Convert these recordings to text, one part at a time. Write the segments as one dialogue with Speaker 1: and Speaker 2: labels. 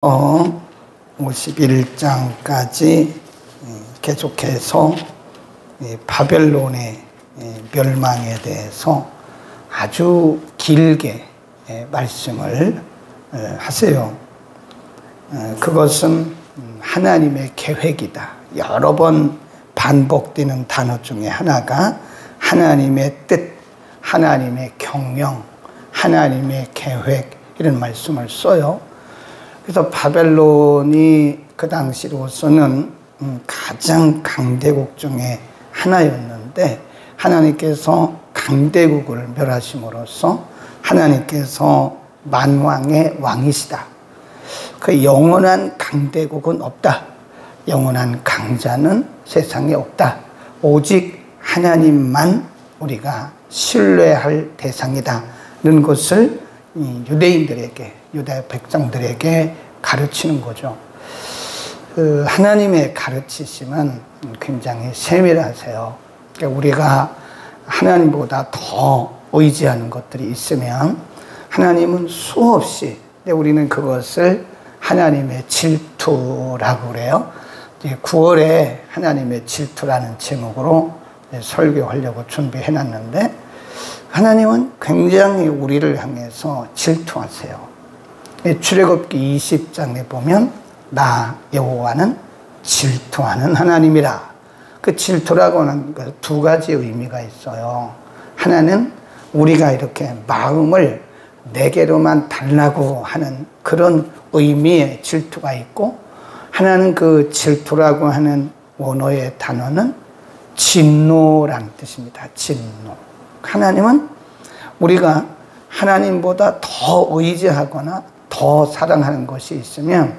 Speaker 1: 51장까지 계속해서 바벨론의 멸망에 대해서 아주 길게 말씀을 하세요. 그것은 하나님의 계획이다. 여러 번 반복되는 단어 중에 하나가 하나님의 뜻, 하나님의 경영, 하나님의 계획, 이런 말씀을 써요. 그래서 바벨론이 그 당시로서는 가장 강대국 중에 하나였는데, 하나님께서 강대국을 멸하심으로써 하나님께서 만왕의 왕이시다. 그 영원한 강대국은 없다. 영원한 강자는 세상에 없다. 오직 하나님만 우리가 신뢰할 대상이다. 는 것을 유대인들에게, 유대 백성들에게 가르치는 거죠. 하나님의 가르치심은 굉장히 세밀하세요. 그러니까 우리가 하나님보다 더 의지하는 것들이 있으면 하나님은 수없이, 우리는 그것을 하나님의 질투라고 그래요. 9월에 하나님의 질투라는 제목으로 설교하려고 준비해놨는데, 하나님은 굉장히 우리를 향해서 질투하세요. 출애굽기 20장에 보면 나 여호와는 질투하는 하나님이라. 그 질투라고 하는 두 가지 의미가 있어요. 하나는 우리가 이렇게 마음을 내게로만 달라고 하는 그런 의미의 질투가 있고, 하나는 그 질투라고 하는 원어의 단어는 진노라는 뜻입니다. 진노. 하나님은 우리가 하나님보다 더 의지하거나 더 사랑하는 것이 있으면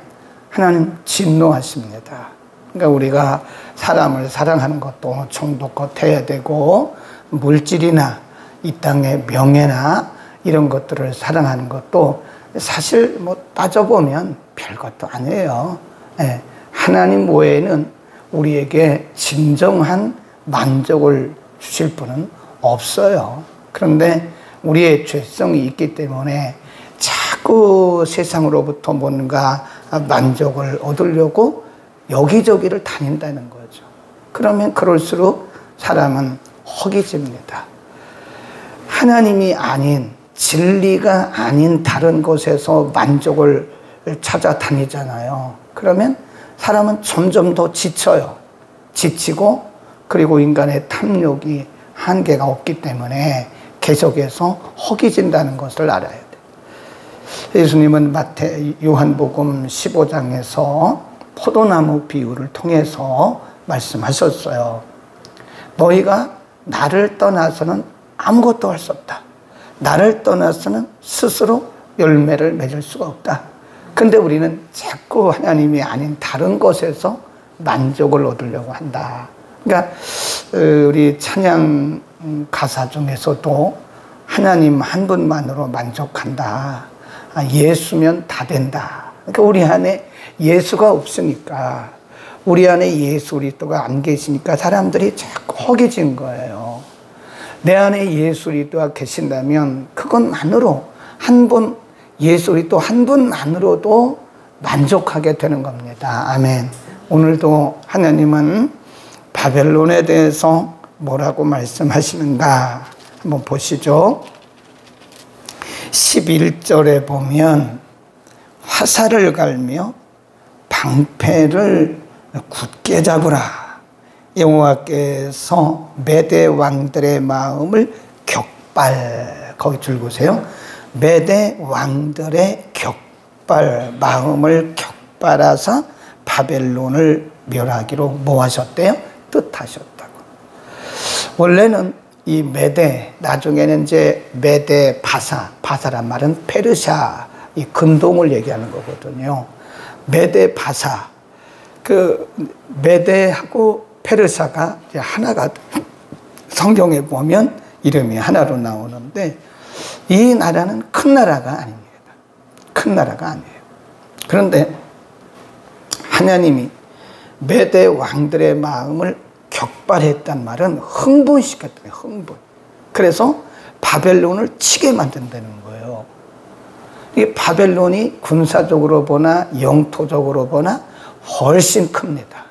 Speaker 1: 하나님 진노하십니다. 그러니까 우리가 사람을 사랑하는 것도 정도껏 해야 되고, 물질이나 이 땅의 명예나 이런 것들을 사랑하는 것도 사실 따져보면 별것도 아니에요. 하나님 외에는 우리에게 진정한 만족을 주실 분은 없어요. 그런데 우리의 죄성이 있기 때문에 자꾸 세상으로부터 뭔가 만족을 얻으려고 여기저기를 다닌다는 거죠. 그러면 그럴수록 사람은 허기집니다. 하나님이 아닌, 진리가 아닌 다른 곳에서 만족을 찾아다니잖아요. 그러면 사람은 점점 더 지쳐요. 지치고, 그리고 인간의 탐욕이 한계가 없기 때문에 계속해서 허기진다는 것을 알아야 돼. 예수님은 요한복음 15장에서 포도나무 비유를 통해서 말씀하셨어요. 너희가 나를 떠나서는 아무것도 할 수 없다. 나를 떠나서는 스스로 열매를 맺을 수가 없다. 근데 우리는 자꾸 하나님이 아닌 다른 곳에서 만족을 얻으려고 한다. 그러니까 우리 찬양 가사 중에서도 하나님 한 분만으로 만족한다. 예수면 다 된다. 그러니까 우리 안에 예수가 없으니까, 우리 안에 예수 그리스도가 안 계시니까 사람들이 자꾸 허기진 거예요. 내 안에 예수 그리스도가 계신다면 그것만으로 한 분, 예수 그리스도 한 분만으로도 만족하게 되는 겁니다. 아멘. 오늘도 하나님은 바벨론에 대해서 뭐라고 말씀하시는가 한번 보시죠. 11절에 보면 화살을 갈며 방패를 굳게 잡으라. 여호와께서 메대 왕들의 마음을 거기 줄보세요. 메대 왕들의 마음을 격발하사 바벨론을 멸하기로 뭐 하셨대요? 뜻하셨다고. 원래는 이 메대, 나중에는 이제 메대 바사란 말은 페르시아, 이 근동을 얘기하는 거거든요. 메대 바사, 그 메대하고 페르시아가 이제 하나가, 성경에 보면 이름이 하나로 나오는데, 이 나라는 큰 나라가 아닙니다. 큰 나라가 아니에요. 그런데 하나님이 메대 왕들의 마음을 격발했단 말은 흥분시켰다. 흥분. 그래서 바벨론을 치게 만든다는 거예요. 이 바벨론이 군사적으로 보나 영토적으로 보나 훨씬 큽니다.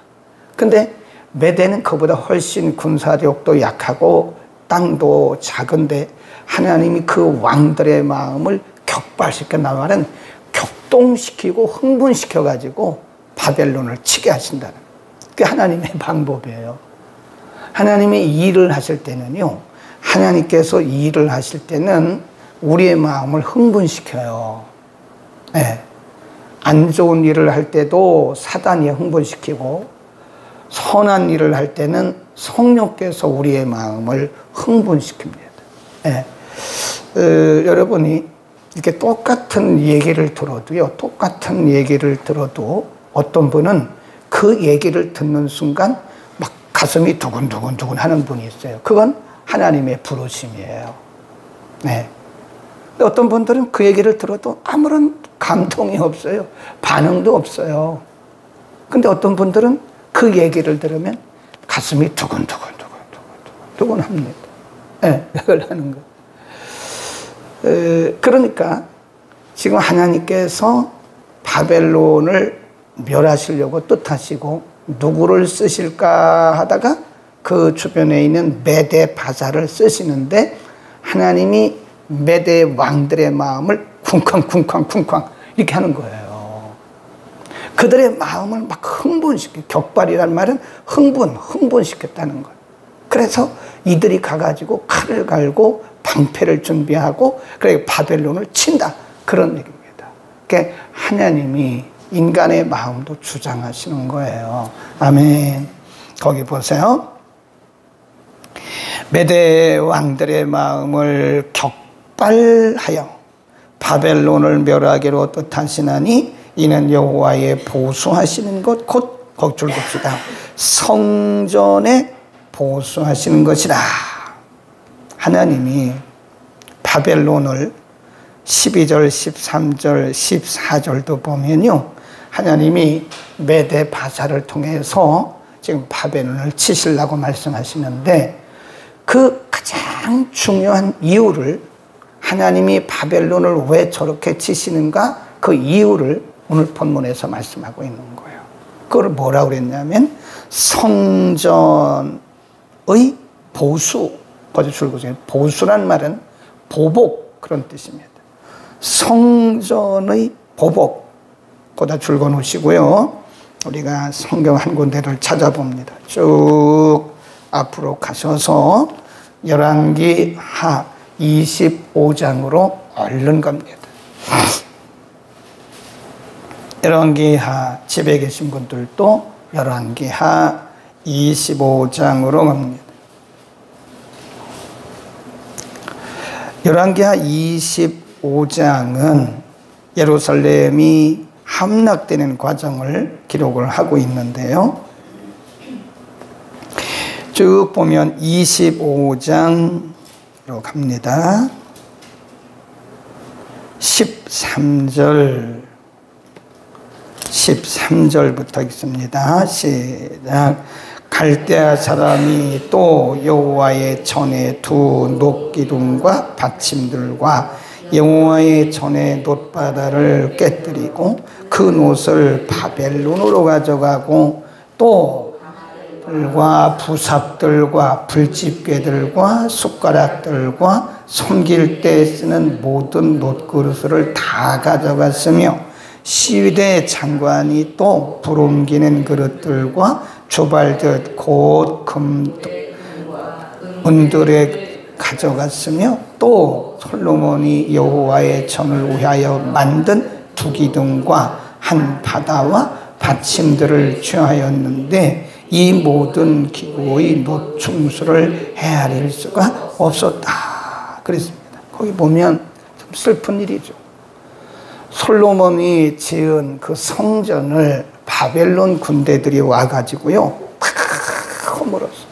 Speaker 1: 근데 메대는 그보다 훨씬 군사력도 약하고 땅도 작은데 하나님이 그 왕들의 마음을 격발시켜 나가는 격동시키고 흥분시켜 가지고 바벨론을 치게 하신다는 그게 하나님의 방법이에요. 하나님이 일을 하실 때는요, 하나님께서 일을 하실 때는 우리의 마음을 흥분시켜요. 네. 안 좋은 일을 할 때도 사단이 흥분시키고 선한 일을 할 때는 성령께서 우리의 마음을 흥분시킵니다. 네. 여러분이 이렇게 똑같은 얘기를 들어도요, 똑같은 얘기를 들어도 어떤 분은 그 얘기를 듣는 순간 막 가슴이 두근두근 하는 분이 있어요. 그건 하나님의 부르심이에요. 네. 어떤 분들은 그 얘기를 들어도 아무런 감동이 없어요. 반응도 없어요. 근데 어떤 분들은 그 얘기를 들으면 가슴이 두근두근 합니다. 네, 그걸 하는 거. 그러니까 지금 하나님께서 바벨론을 멸하시려고 뜻하시고 누구를 쓰실까 하다가 그 주변에 있는 메대 바사를 쓰시는데 하나님이 메대 왕들의 마음을 쿵쾅 이렇게 하는 거예요. 그들의 마음을 막 흥분시켜. 격발이란 말은 흥분시켰다는 거예요. 그래서 이들이 가가지고 칼을 갈고 방패를 준비하고 그래 바벨론을 친다. 그런 얘기입니다. 그러니까 하나님이 인간의 마음도 주장하시는 거예요. 아멘. 거기 보세요. 메대 왕들의 마음을 격발하여 바벨론을 멸하기로 뜻하시나니 이는 여호와의 보수하시는 것 곧 거기 줄 봅시다. 성전에 보수하시는 것이라. 하나님이 바벨론을 12절, 13절, 14절도 보면요, 하나님이 메대 바사를 통해서 지금 바벨론을 치시려고 말씀하시는데 그 가장 중요한 이유를 하나님이 바벨론을 왜 저렇게 치시는가 그 이유를 오늘 본문에서 말씀하고 있는 거예요. 그걸 뭐라고 그랬냐면 성전의 보수, 거기 줄거세요. 보수란 말은 보복 그런 뜻입니다. 성전의 보복 거기다 줄거 놓으시고요. 우리가 성경 한 군데를 찾아봅니다. 쭉 앞으로 가셔서 열왕기하 25장으로 얼른 갑니다. 열왕기하 집에 계신 분들도 열왕기하 25장으로 갑니다. 열왕기하 25장은 예루살렘이 함락되는 과정을 기록을 하고 있는데요. 쭉 보면 25장으로 갑니다. 13절부터 있습니다. 시작. 갈대아 사람이 또 여호와의 전에 두 놋기둥과 받침들과 여호와의 전에 놋바다를 깨뜨리고 그 놋을 바벨론으로 가져가고 또 들과 부삽들과 불집게들과 숟가락들과 섬길 때 쓰는 모든 놋그릇을 다 가져갔으며 시위대 장관이 또 불옮기는 그릇들과 주발듯 곧 은들에 가져갔으며 또 솔로몬이 여호와의 전을 위하여 만든 두 기둥과 한 바다와 받침들을 취하였는데 이 모든 기구의 놋 충수를 헤아릴 수가 없었다. 그랬습니다. 거기 보면 좀 슬픈 일이죠. 솔로몬이 지은 그 성전을 바벨론 군대들이 와가지고요, 허물었어.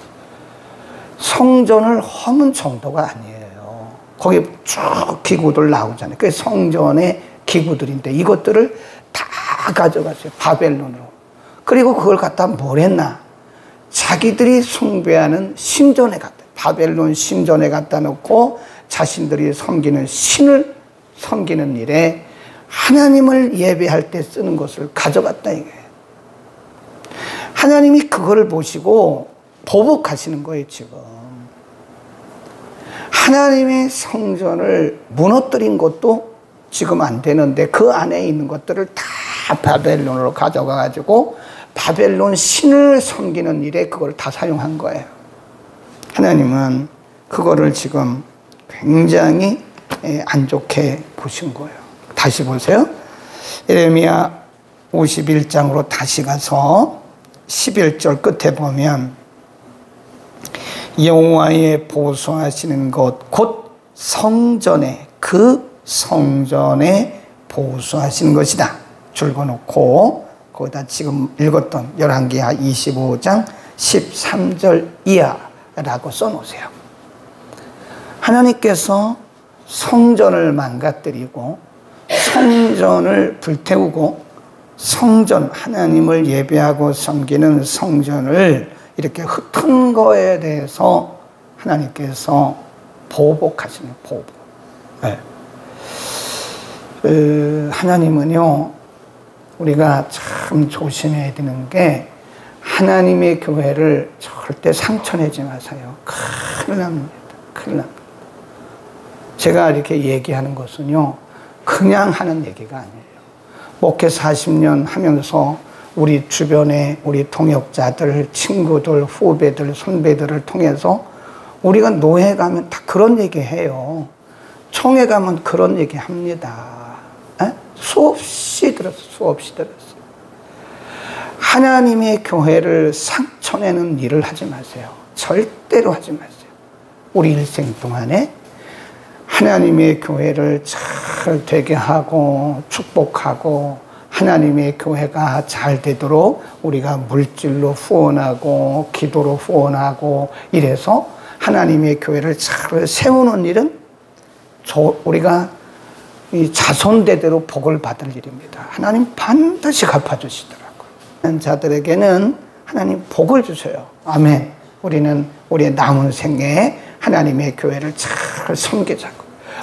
Speaker 1: 성전을 허문 정도가 아니에요. 거기 쭉 기구들 나오잖아요. 그게 성전의 기구들인데 이것들을 다 가져갔어요. 바벨론으로. 그리고 그걸 갖다 뭘 했나? 자기들이 숭배하는 신전에 갖다, 바벨론 신전에 갖다 놓고 자신들이 섬기는 신을 섬기는 일에 하나님을 예배할 때 쓰는 것을 가져갔다 이거예요. 하나님이 그거를 보시고 보복하시는 거예요, 지금. 하나님의 성전을 무너뜨린 것도 지금 안 되는데 그 안에 있는 것들을 다 바벨론으로 가져가가지고 바벨론 신을 섬기는 일에 그걸 다 사용한 거예요. 하나님은 그거를 지금 굉장히 안 좋게 보신 거예요. 다시 보세요. 예레미야 51장으로 다시 가서 11절 끝에 보면 여호와의 보수하시는 것 곧 성전에 그 성전에 보수하시는 것이다. 줄거놓고 거기다 지금 읽었던 열왕기하 25장 13절 이하라고 써놓으세요. 하나님께서 성전을 망가뜨리고 성전을 불태우고 성전, 하나님을 예배하고 섬기는 성전을 이렇게 흩은 거에 대해서 하나님께서 보복하시는 보복. 네. 하나님은요, 우리가 참 조심해야 되는 게 하나님의 교회를 절대 상처내지 마세요. 큰일 납니다. 큰일 납니다. 제가 이렇게 얘기하는 것은요, 그냥 하는 얘기가 아니에요. 목회 40년 하면서 우리 주변에 우리 동역자들, 친구들, 후배들, 선배들을 통해서 우리가 노회 가면 다 그런 얘기 해요. 총회 가면 그런 얘기 합니다. 에? 수없이 들었어요. 수없이 들었어요. 하나님의 교회를 상처내는 일을 하지 마세요. 절대로 하지 마세요. 우리 일생 동안에 하나님의 교회를 잘 되게 하고 축복하고 하나님의 교회가 잘 되도록 우리가 물질로 후원하고 기도로 후원하고 이래서 하나님의 교회를 잘 세우는 일은 우리가 이 자손대대로 복을 받을 일입니다. 하나님 반드시 갚아주시더라고요. 자들에게는 하나님 복을 주세요. 아멘. 우리는 우리의 남은 생애에 하나님의 교회를 잘 섬기자고,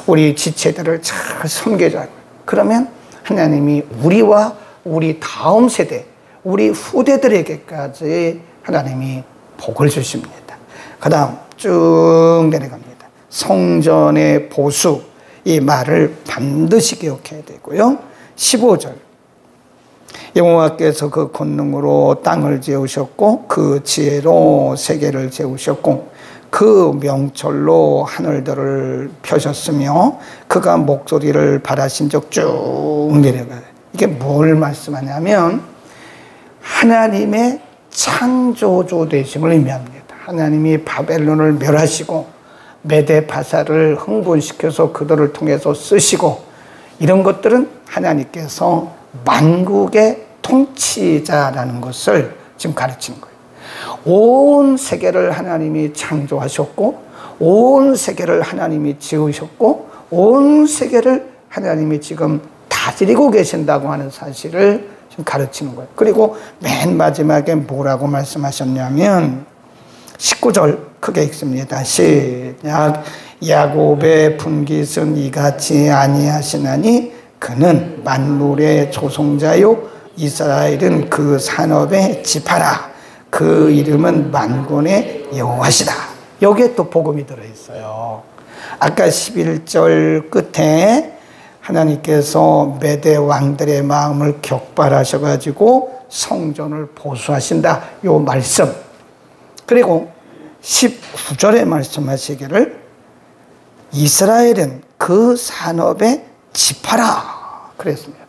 Speaker 1: 우리 지체들을 잘 섬기자고. 그러면 하나님이 우리와 우리 다음 세대, 우리 후대들에게까지 하나님이 복을 주십니다. 그 다음 쭉 내려갑니다. 성전의 보수, 이 말을 반드시 기억해야 되고요. 15절. 여호와께서 그 권능으로 땅을 지으셨고 그 지혜로 세계를 재우셨고 그 명철로 하늘들을 펴셨으며 그가 목소리를 바라신 적 쭉 내려가요. 이게 뭘 말씀하냐면 하나님의 창조주 되심을 의미합니다. 하나님이 바벨론을 멸하시고 메데바사를 흥분시켜서 그들을 통해서 쓰시고 이런 것들은 하나님께서 만국의 통치자라는 것을 지금 가르치는 거예요. 온 세계를 하나님이 창조하셨고 온 세계를 하나님이 지으셨고 온 세계를 하나님이 지금 다스리고 계신다고 하는 사실을 지금 가르치는 거예요. 그리고 맨 마지막에 뭐라고 말씀하셨냐면 19절 크게 읽습니다. 시작. 야곱의 분깃은 이같이 아니하시나니 그는 만물의 조성자요 이스라엘은 그 산업의 지파라. 그 이름은 만군의 여호와시다. 여기에 또 복음이 들어있어요. 아까 11절 끝에 하나님께서 메대 왕들의 마음을 격발하셔가지고 성전을 보수하신다. 요 말씀. 그리고 19절에 말씀하시기를 이스라엘은 그 산업의 지파라 그랬습니다.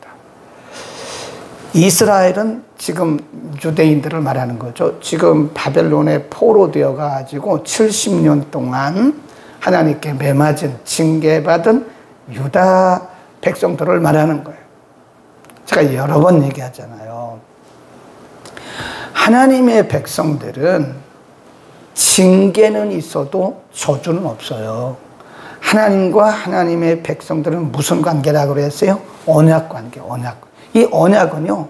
Speaker 1: 이스라엘은 지금 유대인들을 말하는 거죠. 지금 바벨론에 포로되어 가지고 70년 동안 하나님께 매맞은 징계받은 유다 백성들을 말하는 거예요. 제가 여러 번 얘기하잖아요. 하나님의 백성들은 징계는 있어도 저주는 없어요. 하나님과 하나님의 백성들은 무슨 관계라고 그랬어요? 언약 관계, 언약. 이 언약은요,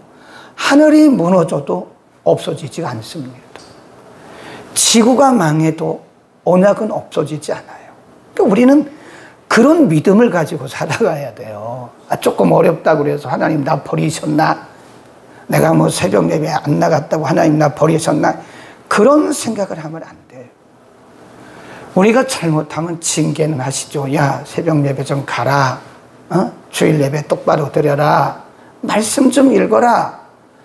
Speaker 1: 하늘이 무너져도 없어지지 않습니다. 지구가 망해도 언약은 없어지지 않아요. 그러니까 우리는 그런 믿음을 가지고 살아가야 돼요. 조금 어렵다고 그래서 하나님 나 버리셨나? 내가 뭐 새벽 예배 안 나갔다고 하나님 나 버리셨나? 그런 생각을 하면 안 돼요. 우리가 잘못하면 징계는 하시죠. 야, 새벽 예배 좀 가라. 주일 예배 똑바로 드려라. 말씀 좀 읽어라.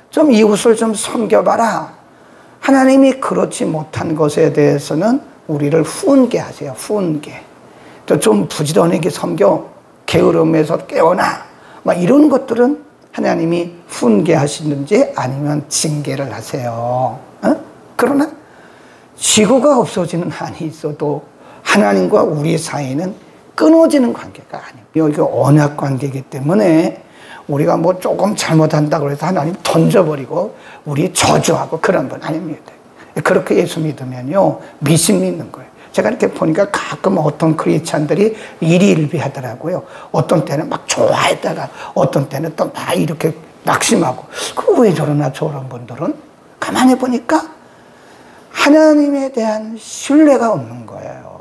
Speaker 1: 좀 이웃을 좀 섬겨봐라. 하나님이 그렇지 못한 것에 대해서는 우리를 훈계하세요. 훈계. 또 좀 부지런하게 섬겨. 게으름에서 깨어나. 막 이런 것들은 하나님이 훈계하시는지 아니면 징계를 하세요. 그러나 지구가 없어지는 한이 있어도 하나님과 우리 사이는 끊어지는 관계가 아니에요. 이게 언약 관계이기 때문에 우리가 뭐 조금 잘못한다고 해서 하나님 던져버리고 우리 저주하고 그런 분 아닙니다. 그렇게 예수 믿으면요, 미신 믿는 거예요. 제가 이렇게 보니까 가끔 어떤 크리스찬들이 일희일비하더라고요. 어떤 때는 막 좋아했다가 어떤 때는 또 막 이렇게 낙심하고. 그 왜 저러나 저런 분들은? 가만히 보니까 하나님에 대한 신뢰가 없는 거예요.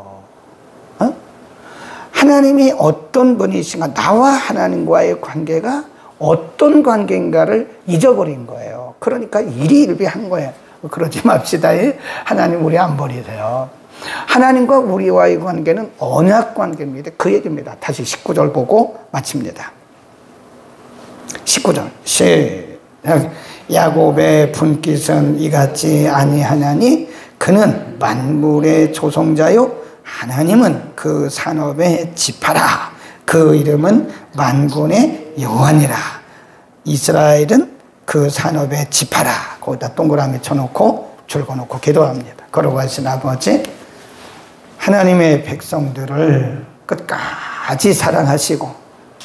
Speaker 1: 하나님이 어떤 분이신가, 나와 하나님과의 관계가 어떤 관계인가를 잊어버린 거예요. 그러니까 일희일비한 거예요. 그러지 맙시다. 하나님 우리 안 버리세요. 하나님과 우리와의 관계는 언약 관계입니다. 그 얘기입니다. 다시 19절 보고 마칩니다. 19절 시작. 야곱의 분깃은 이같이 아니하나니 그는 만물의 조성자요 하나님은 그 산업의 지파라. 그 이름은 만군의 여호와니라. 이스라엘은 그 산업의 지파라. 거기다 동그라미 쳐놓고 줄거놓고 기도합니다. 걸어가신 아버지, 하나님의 백성들을 끝까지 사랑하시고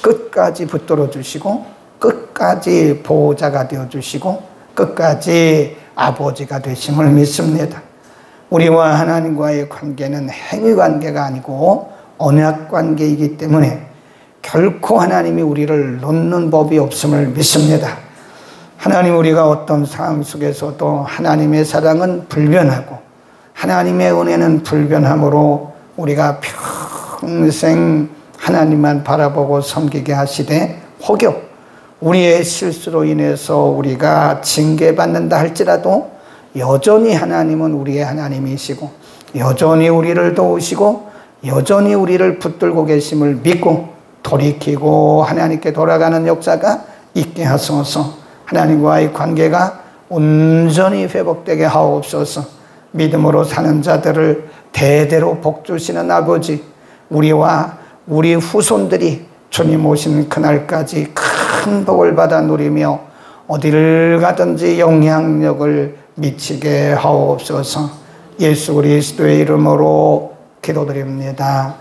Speaker 1: 끝까지 붙들어 주시고 끝까지 보호자가 되어주시고 끝까지 아버지가 되심을 믿습니다. 우리와 하나님과의 관계는 행위관계가 아니고 언약관계이기 때문에 결코 하나님이 우리를 놓는 법이 없음을 믿습니다. 하나님, 우리가 어떤 상황 속에서도 하나님의 사랑은 불변하고 하나님의 은혜는 불변함으로 우리가 평생 하나님만 바라보고 섬기게 하시되 혹여 우리의 실수로 인해서 우리가 징계받는다 할지라도 여전히 하나님은 우리의 하나님이시고 여전히 우리를 도우시고 여전히 우리를 붙들고 계심을 믿고 돌이키고 하나님께 돌아가는 역사가 있게 하소서. 하나님과의 관계가 온전히 회복되게 하옵소서. 믿음으로 사는 자들을 대대로 복주시는 아버지, 우리와 우리 후손들이 주님 오신 그날까지 큰 복을 받아 누리며 어디를 가든지 영향력을 미치게 하옵소서. 예수 그리스도의 이름으로 기도드립니다.